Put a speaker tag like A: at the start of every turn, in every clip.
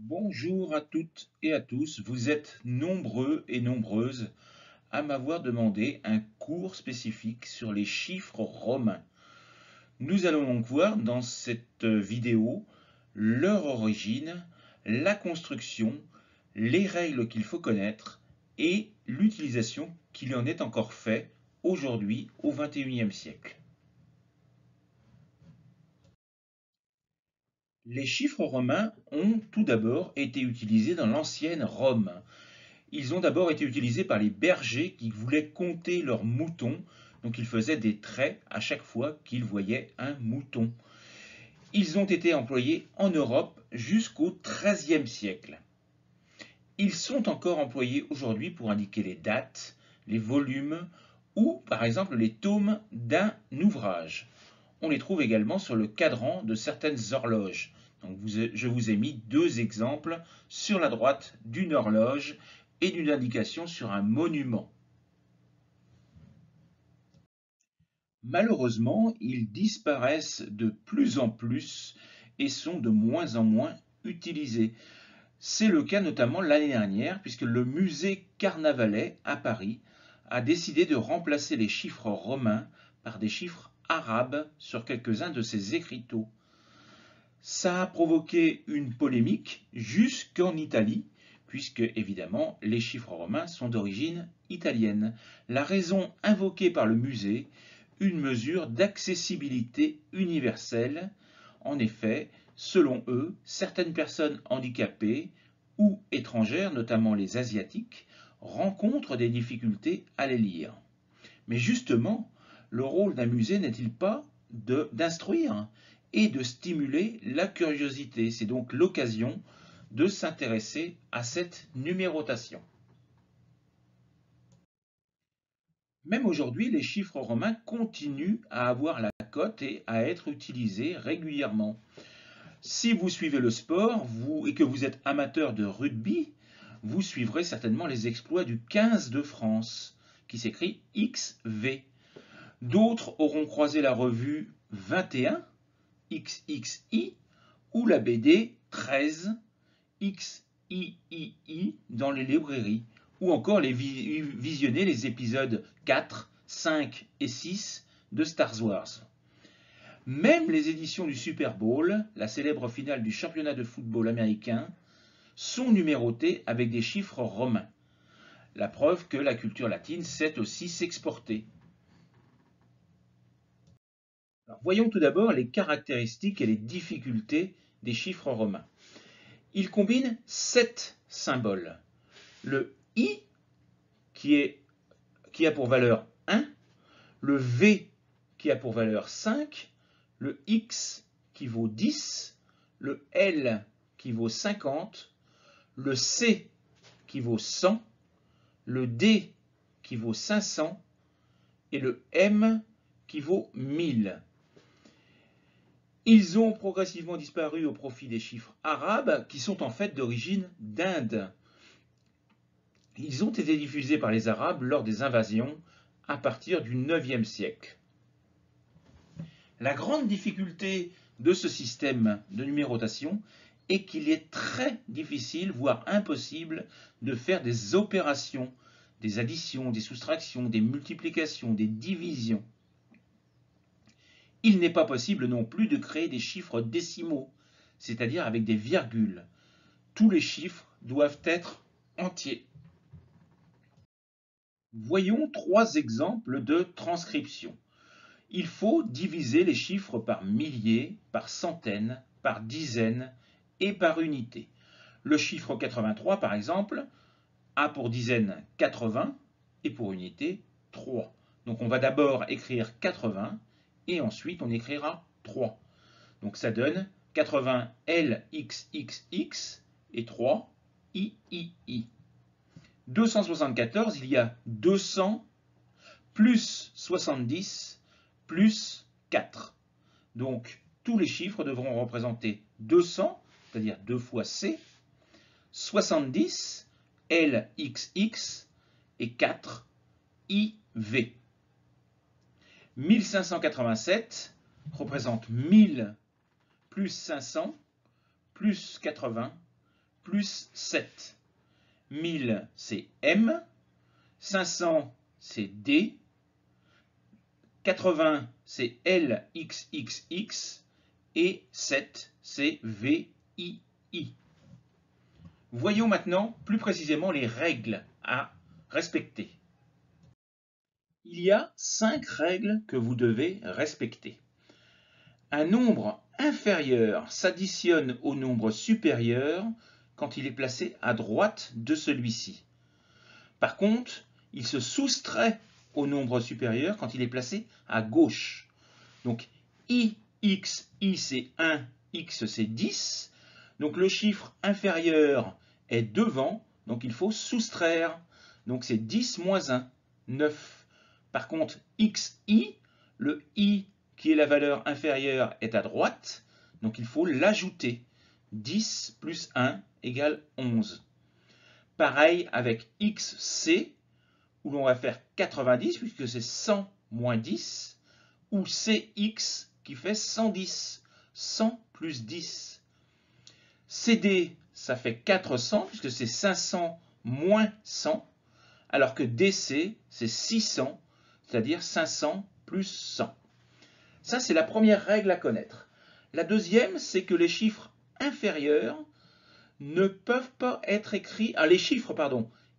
A: Bonjour à toutes et à tous, vous êtes nombreux et nombreuses à m'avoir demandé un cours spécifique sur les chiffres romains. Nous allons donc voir dans cette vidéo leur origine, la construction, les règles qu'il faut connaître et l'utilisation qu'il en est encore fait aujourd'hui au XXIe siècle. Les chiffres romains ont tout d'abord été utilisés dans l'ancienne Rome. Ils ont d'abord été utilisés par les bergers qui voulaient compter leurs moutons, donc ils faisaient des traits à chaque fois qu'ils voyaient un mouton. Ils ont été employés en Europe jusqu'au XIIIe siècle. Ils sont encore employés aujourd'hui pour indiquer les dates, les volumes ou par exemple les tomes d'un ouvrage. On les trouve également sur le cadran de certaines horloges. Donc je vous ai mis deux exemples sur la droite d'une horloge et d'une indication sur un monument. Malheureusement, ils disparaissent de plus en plus et sont de moins en moins utilisés. C'est le cas notamment l'année dernière, puisque le musée Carnavalet à Paris a décidé de remplacer les chiffres romains par des chiffres arabes sur quelques-uns de ses écriteaux. Ça a provoqué une polémique jusqu'en Italie, puisque évidemment les chiffres romains sont d'origine italienne. La raison invoquée par le musée, une mesure d'accessibilité universelle. En effet, selon eux, certaines personnes handicapées ou étrangères, notamment les asiatiques, rencontrent des difficultés à les lire. Mais justement, le rôle d'un musée n'est-il pas d'instruire et de stimuler la curiosité? C'est donc l'occasion de s'intéresser à cette numérotation. Même aujourd'hui, les chiffres romains continuent à avoir la cote et à être utilisés régulièrement. Si vous suivez le sport et que vous êtes amateur de rugby, vous suivrez certainement les exploits du 15 de France, qui s'écrit XV. D'autres auront croisé la revue 21, XXI, ou la BD 13, XIII dans les librairies, ou encore visionner les épisodes 4, 5 et 6 de Star Wars. Même les éditions du Super Bowl, la célèbre finale du championnat de football américain, sont numérotées avec des chiffres romains. La preuve que la culture latine sait aussi s'exporter. Voyons tout d'abord les caractéristiques et les difficultés des chiffres romains. Ils combinent 7 symboles. Le I qui a pour valeur 1, le V qui a pour valeur 5, le X qui vaut 10, le L qui vaut 50, le C qui vaut 100, le D qui vaut 500 et le M qui vaut 1000. Ils ont progressivement disparu au profit des chiffres arabes qui sont en fait d'origine d'Inde. Ils ont été diffusés par les Arabes lors des invasions à partir du IXe siècle. La grande difficulté de ce système de numérotation est qu'il est très difficile, voire impossible, de faire des opérations, des additions, des soustractions, des multiplications, des divisions. Il n'est pas possible non plus de créer des chiffres décimaux, c'est-à-dire avec des virgules. Tous les chiffres doivent être entiers. Voyons 3 exemples de transcription. Il faut diviser les chiffres par milliers, par centaines, par dizaines et par unités. Le chiffre 83, par exemple, a pour dizaine 80 et pour unité 3. Donc on va d'abord écrire 80 et ensuite on écrira 3. Donc ça donne 80 LXXX et 3 III. 274, il y a 200 plus 70 plus 4. Donc tous les chiffres devront représenter 200, c'est-à-dire 2 fois C, 70 LXX et 4 IV. 1587 représente 1000 plus 500 plus 80 plus 7. 1000, c'est M. 500, c'est D. 80, c'est LXXX. Et 7, c'est VII. Voyons maintenant plus précisément les règles à respecter. Il y a 5 règles que vous devez respecter. Un nombre inférieur s'additionne au nombre supérieur quand il est placé à droite de celui-ci. Par contre, il se soustrait au nombre supérieur quand il est placé à gauche. Donc, I c'est 1, X c'est 10. Donc le chiffre inférieur est devant, donc il faut soustraire. Donc c'est 10 moins 1, 9. Par contre, XI, le I qui est la valeur inférieure est à droite, donc il faut l'ajouter. 10 plus 1 égale 11. Pareil avec XC, où l'on va faire 90, puisque c'est 100 moins 10, ou CX qui fait 110. 100 plus 10. CD, ça fait 400, puisque c'est 500 moins 100, alors que DC, c'est 600, c'est-à-dire 500 plus 100. Ça, c'est la première règle à connaître. La deuxième, c'est que les chiffres inférieurs ne peuvent pas être écrits, les chiffres,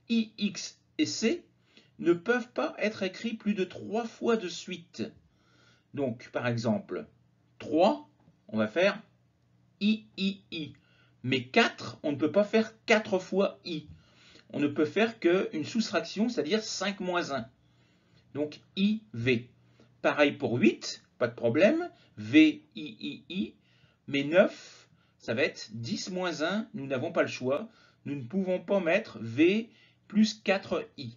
A: I, X et C, ne peuvent pas être écrits plus de 3 fois de suite. Donc, par exemple, 3, on va faire I. Mais 4, on ne peut pas faire 4 fois I. On ne peut faire qu'une soustraction, c'est-à-dire 5 moins 1. Donc IV. Pareil pour 8, pas de problème. VII. Mais 9, ça va être 10 moins 1, nous n'avons pas le choix. Nous ne pouvons pas mettre V plus 4I.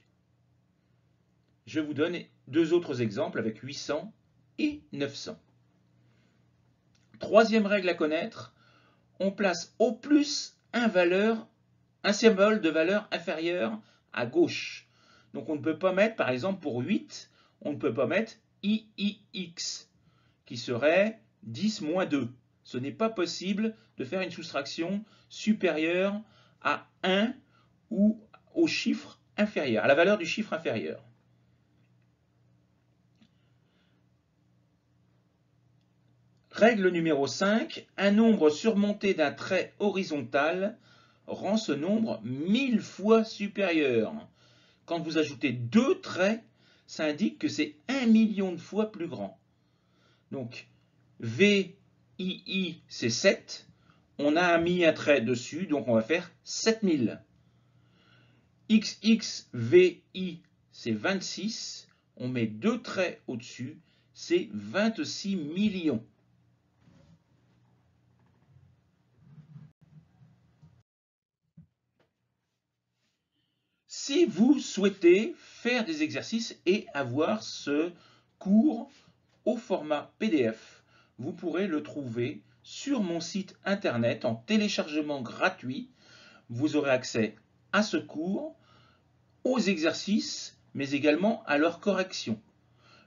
A: Je vous donne 2 autres exemples avec 800 et 900. Troisième règle à connaître, on place au plus un symbole de valeur inférieure à gauche. Donc on ne peut pas mettre, par exemple pour 8, on ne peut pas mettre IIX, qui serait 10 moins 2. Ce n'est pas possible de faire une soustraction supérieure à 1 ou au chiffre inférieur, à la valeur du chiffre inférieur. Règle numéro 5, un nombre surmonté d'un trait horizontal rend ce nombre 1000 fois supérieur. Quand vous ajoutez 2 traits, ça indique que c'est 1 million de fois plus grand. Donc, VII, c'est 7. On a mis un trait dessus, donc on va faire 7000. XXVI, c'est 26. On met 2 traits au-dessus, c'est 26 millions. Si vous souhaitez faire des exercices et avoir ce cours au format PDF, vous pourrez le trouver sur mon site internet en téléchargement gratuit. Vous aurez accès à ce cours, aux exercices, mais également à leur correction.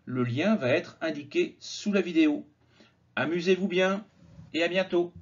A: Le lien va être indiqué sous la vidéo. Amusez-vous bien et à bientôt.